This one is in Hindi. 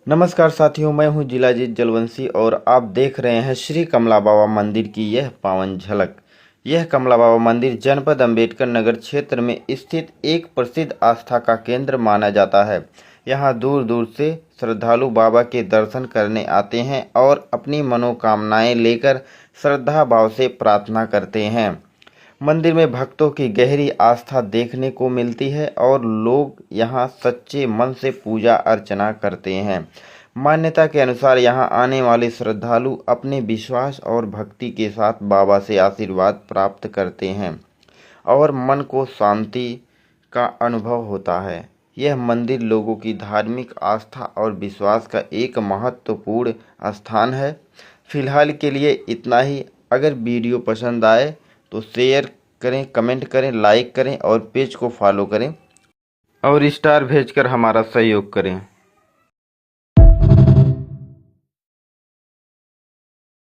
नमस्कार साथियों, मैं हूं जिलाजीत जलवंशी और आप देख रहे हैं श्री कमला बाबा मंदिर की यह पावन झलक। यह कमला बाबा मंदिर जनपद अंबेडकर नगर क्षेत्र में स्थित एक प्रसिद्ध आस्था का केंद्र माना जाता है। यहां दूर दूर से श्रद्धालु बाबा के दर्शन करने आते हैं और अपनी मनोकामनाएं लेकर श्रद्धा भाव से प्रार्थना करते हैं। मंदिर में भक्तों की गहरी आस्था देखने को मिलती है और लोग यहां सच्चे मन से पूजा अर्चना करते हैं। मान्यता के अनुसार यहां आने वाले श्रद्धालु अपने विश्वास और भक्ति के साथ बाबा से आशीर्वाद प्राप्त करते हैं और मन को शांति का अनुभव होता है। यह मंदिर लोगों की धार्मिक आस्था और विश्वास का एक महत्वपूर्ण स्थान है। फिलहाल के लिए इतना ही। अगर वीडियो पसंद आए तो शेयर करें, कमेंट करें, लाइक करें और पेज को फॉलो करें और स्टार भेजकर हमारा सहयोग करें।